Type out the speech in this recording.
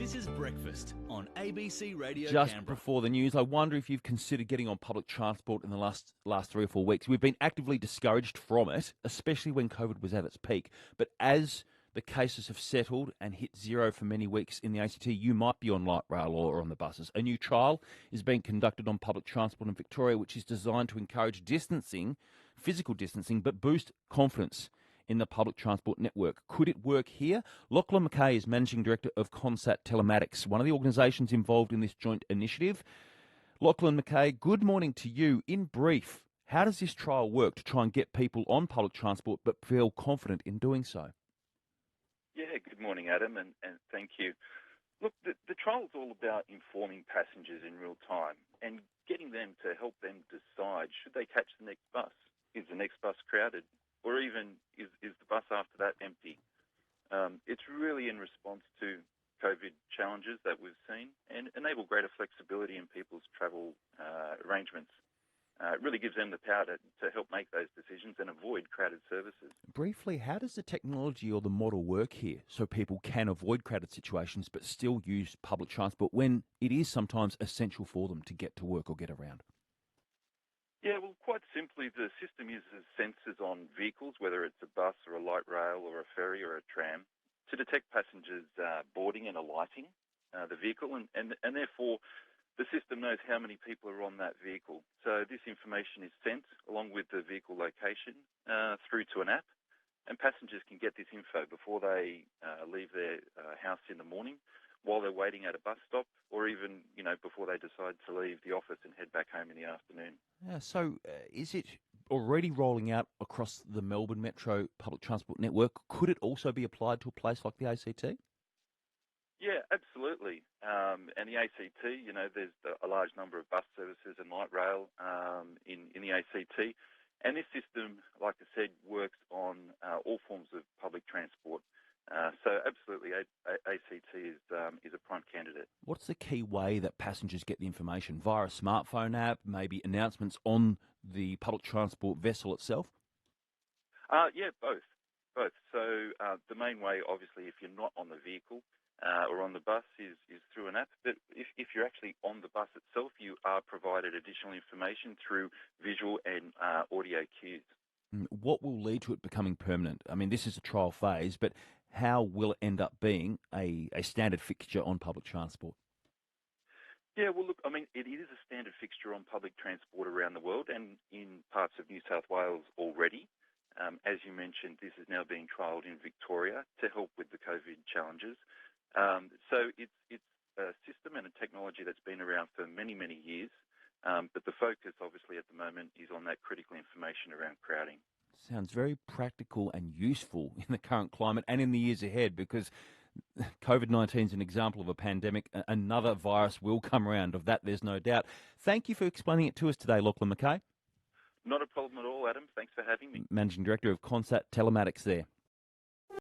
This is Breakfast on ABC Radio Just Canberra. before the news, I wonder if you've considered getting on public transport in the last 3 or 4 weeks. We've been actively discouraged from it, especially when COVID was at its peak. But as the cases have settled and hit zero for many weeks in the ACT, you might be on light rail or on the buses. A new trial is being conducted on public transport in Victoria, which is designed to encourage distancing, physical distancing, but boost confidence in the public transport network. Could it work here? Lachlan Mackay is Managing Director of Consat Telematics, one of the organisations involved in this joint initiative. Lachlan Mackay, good morning to you. In brief, how does this trial work to try and get people on public transport but feel confident in doing so? Yeah, good morning, Adam, and thank you. Look, the trial is all about informing passengers in real time and getting them to help them decide, should they catch the next bus? Is the next bus crowded? Or even, is the bus after that empty? It's really in response to COVID challenges that we've seen and enable greater flexibility in people's travel arrangements. It really gives them the power to help make those decisions and avoid crowded services. Briefly, how does the technology or the model work here so people can avoid crowded situations but still use public transport when it is sometimes essential for them to get to work or get around? Yeah, well, quite simply, the system uses sensors on vehicles, whether it's a bus or a light rail or a ferry or a tram, to detect passengers boarding and alighting the vehicle, and therefore the system knows how many people are on that vehicle. So this information is sent along with the vehicle location through to an app, and passengers can get this info before they leave their house in the morning, while they're waiting at a bus stop, or even, before they decide to leave the office and head back home in the afternoon. Yeah, so is it already rolling out across the Melbourne Metro public transport network? Could it also be applied to a place like the ACT? Yeah, absolutely. And the ACT, there's a large number of bus services and light rail in the ACT. And this system, like I said, works on all forms of public transport. So absolutely, ACT is a prime candidate. What's the key way that passengers get the information? Via a smartphone app, maybe announcements on the public transport vessel itself? Yeah, both. So the main way, obviously, if you're not on the vehicle or on the bus, is through an app. But if you're actually on the bus itself, you are provided additional information through visual and audio cues. What will lead to it becoming permanent? I mean, this is a trial phase, but how will it end up being a standard fixture on public transport? Yeah, well, look, I mean, it is a standard fixture on public transport around the world and in parts of New South Wales already. As you mentioned, this is now being trialled in Victoria to help with the COVID challenges. So it's a system and a technology that's been around for many, many years. But the focus, obviously, at the moment is on that critical information around crowding. Sounds very practical and useful in the current climate and in the years ahead, because COVID-19 is an example of a pandemic. Another virus will come around. Of that, there's no doubt. Thank you for explaining it to us today, Lachlan Mackay. Not a problem at all, Adam. Thanks for having me. Managing Director of Consat Telematics there.